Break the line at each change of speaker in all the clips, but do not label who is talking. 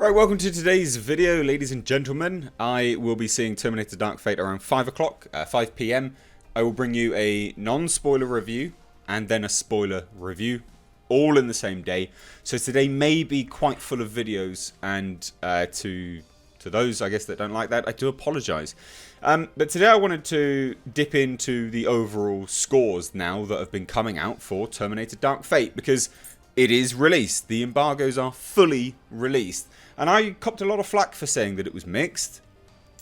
Right, welcome to today's video, ladies and gentlemen. I will be seeing Terminator Dark Fate around 5 o'clock, 5 p.m. I will bring you a non-spoiler review and then a spoiler review, all in the same day. So today may be quite full of videos, and to those, I guess, that don't like that, I do apologise. But today I wanted to dip into the overall scores now that have been coming out for Terminator Dark Fate, because it is released. The embargoes are fully released. And I copped a lot of flack for saying that it was mixed.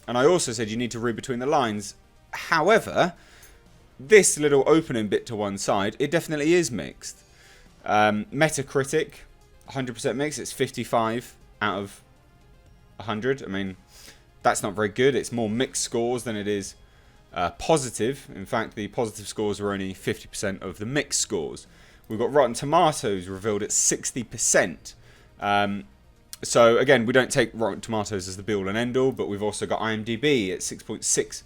And I also said you need to read between the lines. However, this little opening bit to one side, it definitely is mixed. Metacritic, 100% mixed. It's 55 out of 100. I mean, that's not very good. It's more mixed scores than it is positive. In fact, the positive scores were only 50% of the mixed scores. We've got Rotten Tomatoes revealed at 60%. So again, we don't take Rotten Tomatoes as the be-all and end-all, but we've also got IMDb at 6.6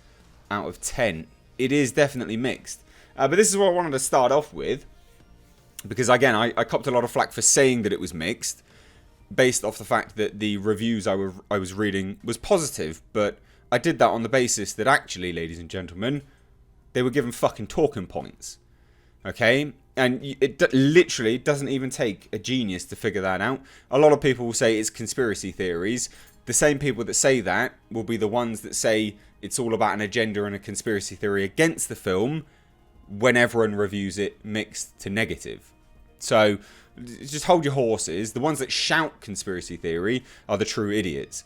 out of 10. It is definitely mixed. But this is what I wanted to start off with, because again, I copped a lot of flack for saying that it was mixed, based off the fact that the reviews I was reading was positive, but I did that on the basis that actually, ladies and gentlemen, they were given fucking talking points. Okay? And it literally doesn't even take a genius to figure that out. A lot of people will say it's conspiracy theories. The same people that say that will be the ones that say it's all about an agenda and a conspiracy theory against the film when everyone reviews it mixed to negative. So just hold your horses. The ones that shout conspiracy theory are the true idiots.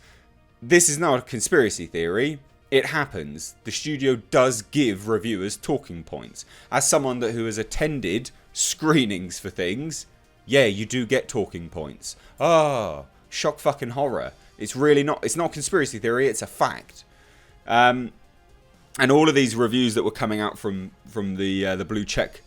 This is not a conspiracy theory. It happens. The studio does give reviewers talking points. As someone who has attended screenings for things, yeah, you do get talking points. Oh, shock fucking horror. It's really not. It's not conspiracy theory. It's a fact. And all of these reviews that were coming out from the blue check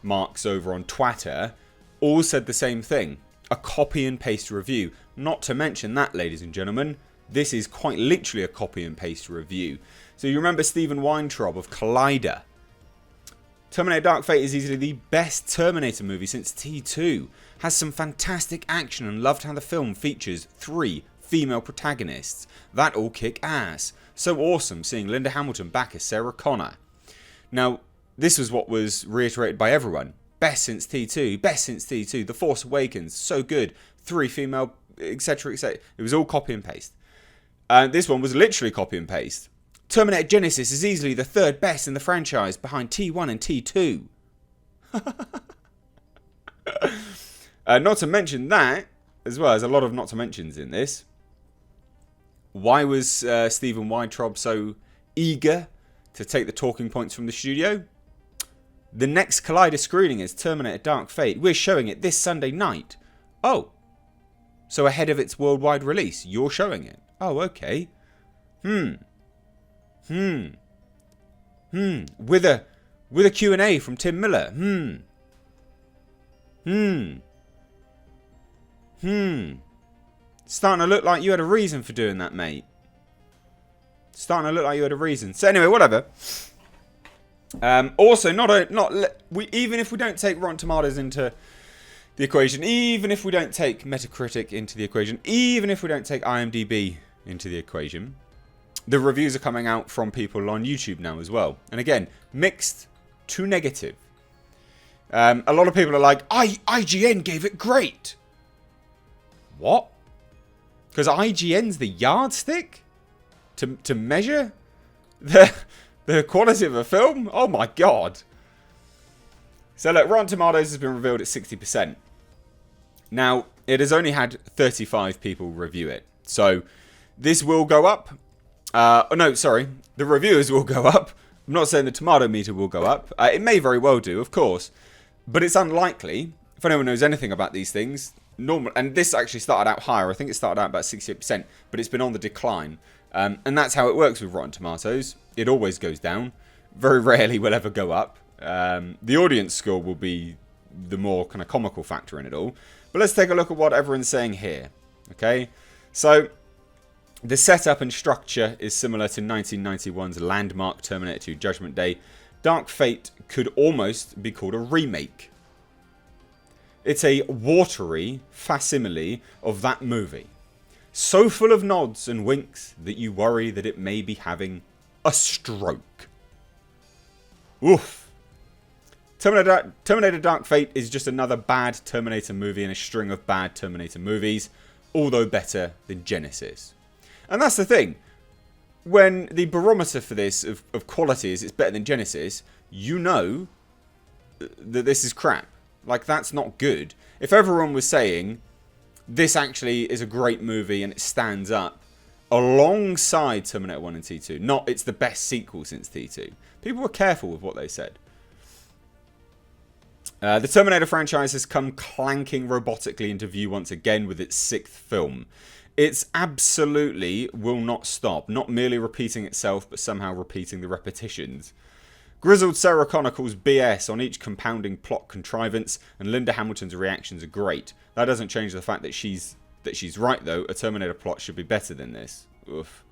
marks over on Twitter all said the same thing. A copy and paste review. Not to mention that, ladies and gentlemen, this is quite literally a copy and paste review. So you remember Stephen Weintraub of Collider. Terminator Dark Fate is easily the best Terminator movie since T2. Has some fantastic action and loved how the film features 3 female protagonists. That all kick ass. So awesome seeing Linda Hamilton back as Sarah Connor. Now, this was what was reiterated by everyone. Best since T2. Best since T2. The Force Awakens. So good. 3 female, etc, etc. It was all copy and paste. This one was literally copy and paste. Terminator Genisys is easily the 3rd best in the franchise, behind T1 and T2. Not to mention that, as well, there's a lot of not to mentions in this. Why was Stephen Weintraub so eager to take the talking points from the studio? The next Collider screening is Terminator Dark Fate. We're showing it this Sunday night. Oh. So ahead of its worldwide release, you're showing it. Oh, okay. With a Q&A from Tim Miller. Starting to look like you had a reason for doing that, mate. Starting to look like you had a reason. So anyway, whatever. Also, even if we don't take Rotten Tomatoes into the equation, even if we don't take Metacritic into the equation, even if we don't take IMDb into the equation, the reviews are coming out from people on YouTube now as well. And again, mixed to negative. A lot of people are like, IGN gave it great. What? Because IGN's the yardstick to measure the quality of a film? Oh my god. So look, Rotten Tomatoes has been revealed at 60%. Now, it has only had 35 people review it. So, this will go up. No, sorry. The reviewers will go up. I'm not saying the tomato meter will go up. It may very well do, of course. But it's unlikely. If anyone knows anything about these things, normal. And this actually started out higher. I think it started out about 68%. But it's been on the decline. And that's how it works with Rotten Tomatoes. It always goes down. Very rarely will ever go up. The audience score will be the more kind of comical factor in it all. But let's take a look at what everyone's saying here. Okay, so the setup and structure is similar to 1991's landmark Terminator 2 Judgment Day. Dark Fate could almost be called a remake. It's a watery facsimile of that movie. So full of nods and winks that you worry that it may be having a stroke. Oof. Terminator Dark Fate is just another bad Terminator movie in a string of bad Terminator movies, although better than Genesis. And that's the thing. When the barometer for this of quality is it's better than Genesis, you know that this is crap. Like, that's not good. If everyone was saying, this actually is a great movie and it stands up alongside Terminator 1 and T2, not it's the best sequel since T2, people were careful with what they said. The Terminator franchise has come clanking robotically into view once again with its 6th film. It's absolutely will not stop, not merely repeating itself, but somehow repeating the repetitions. Grizzled Sarah Connor calls BS on each compounding plot contrivance, and Linda Hamilton's reactions are great. That doesn't change the fact that she's right, though. A Terminator plot should be better than this. Oof.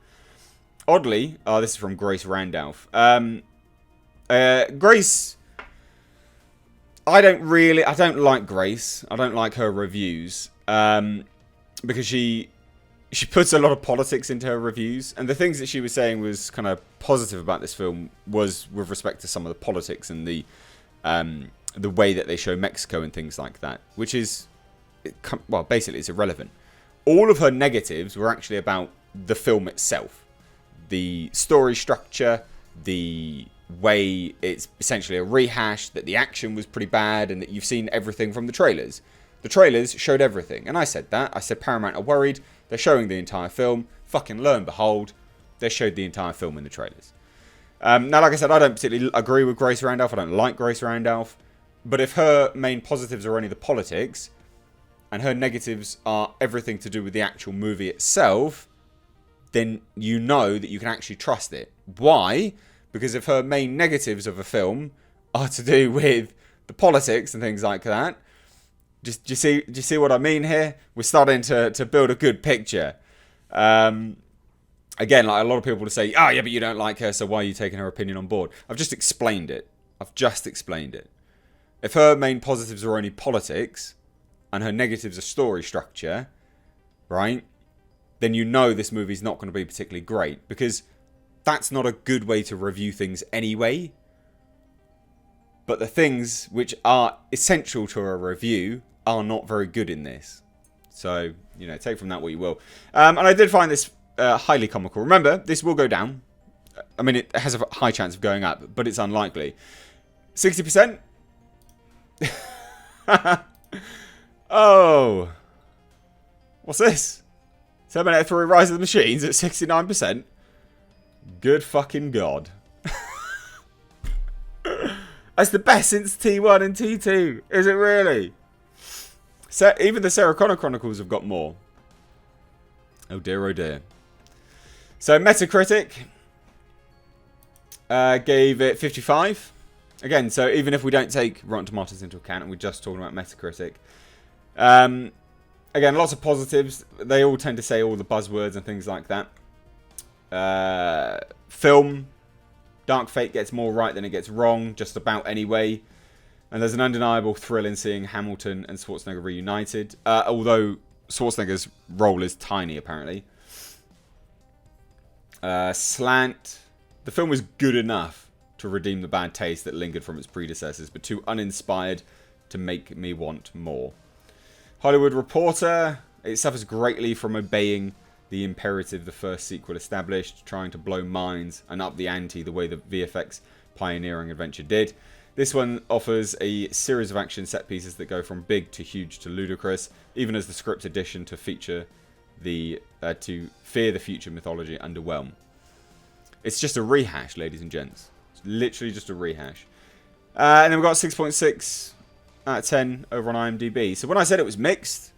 Oddly, this is from Grace Randolph. Grace, I don't like Grace. I don't like her reviews because she puts a lot of politics into her reviews, and the things that she was saying was kind of positive about this film was with respect to some of the politics and the way that they show Mexico and things like that, which is, well, basically it's irrelevant. All of her negatives were actually about the film itself, the story structure, the way it's essentially a rehash, that the action was pretty bad, and that you've seen everything from the trailers. The trailers showed everything, and I said that. I said Paramount are worried. They're showing the entire film. Fucking lo and behold, they showed the entire film in the trailers. Now, like I said, I don't particularly agree with Grace Randolph. I don't like Grace Randolph. But if her main positives are only the politics, and her negatives are everything to do with the actual movie itself, then you know that you can actually trust it. Why? Because if her main negatives of a film are to do with the politics and things like that, do you see what I mean here? We're starting to build a good picture. Again, like a lot of people will say, oh yeah, but you don't like her, so why are you taking her opinion on board? I've just explained it. If her main positives are only politics, and her negatives are story structure, right? Then you know this movie's not going to be particularly great, because that's not a good way to review things anyway. But the things which are essential to a review are not very good in this. So, you know, take from that what you will. And I did find this highly comical. Remember, this will go down. I mean, it has a high chance of going up, but it's unlikely. 60%? Oh. What's this? Terminator 3 Rise of the Machines at 69%? Good fucking God. That's the best since T1 and T2. Is it really? Even the Sarah Connor Chronicles have got more. Oh dear, oh dear. So Metacritic gave it 55. Again, so even if we don't take Rotten Tomatoes into account and we're just talking about Metacritic. Again, lots of positives. They all tend to say all the buzzwords and things like that. Film. Dark Fate gets more right than it gets wrong, just about anyway. And there's an undeniable thrill in seeing Hamilton and Schwarzenegger reunited. Although Schwarzenegger's role is tiny, apparently. Slant. The film was good enough to redeem the bad taste that lingered from its predecessors, but too uninspired to make me want more. Hollywood Reporter. It suffers greatly from obeying the imperative the first sequel established, trying to blow minds and up the ante the way the VFX pioneering adventure did. This one offers a series of action set pieces that go from big to huge to ludicrous, even as the script addition to fear the future mythology underwhelm. It's just a rehash, ladies and gents. It's literally just a rehash. And then we've got 6.6 out of 10 over on IMDb. So when I said it was mixed,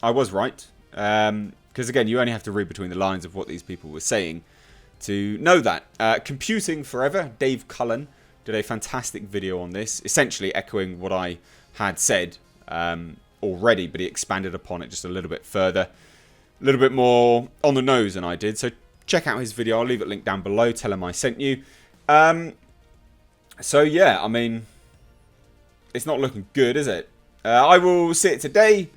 I was right. Because again, you only have to read between the lines of what these people were saying to know that. Computing Forever, Dave Cullen, did a fantastic video on this, essentially echoing what I had said already, but he expanded upon it just a little bit further. A little bit more on the nose than I did. So check out his video. I'll leave it linked down below. Tell him I sent you. So yeah, I mean, it's not looking good, is it? I will see it today.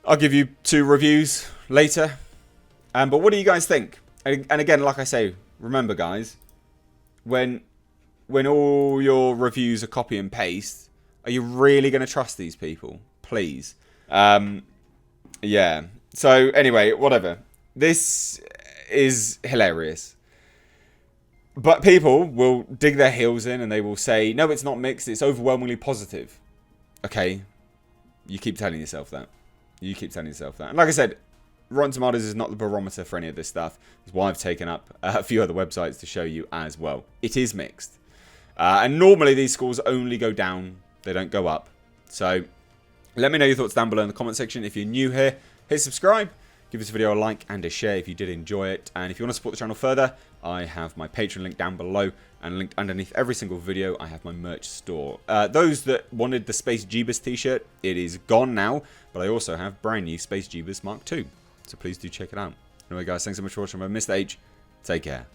I'll give you 2 reviews later. But what do you guys think? And again, like I say, remember guys, when all your reviews are copy and paste, are you really going to trust these people? Please. Yeah. So anyway, whatever. This is hilarious. But people will dig their heels in and they will say, no, it's not mixed. It's overwhelmingly positive. Okay. You keep telling yourself that. You keep telling yourself that. And like I said, Rotten Tomatoes is not the barometer for any of this stuff. That's why I've taken up a few other websites to show you as well. It is mixed. And normally these scores only go down. They don't go up. So let me know your thoughts down below in the comment section. If you're new here, hit subscribe. Give this video a like and a share if you did enjoy it. And if you want to support the channel further, I have my Patreon link down below. And linked underneath every single video, I have my merch store. Those that wanted the Space Jeebus t-shirt, it is gone now. But I also have brand new Space Jeebus Mark II. So please do check it out. Anyway guys, thanks so much for watching. I'm Mr. H. Take care.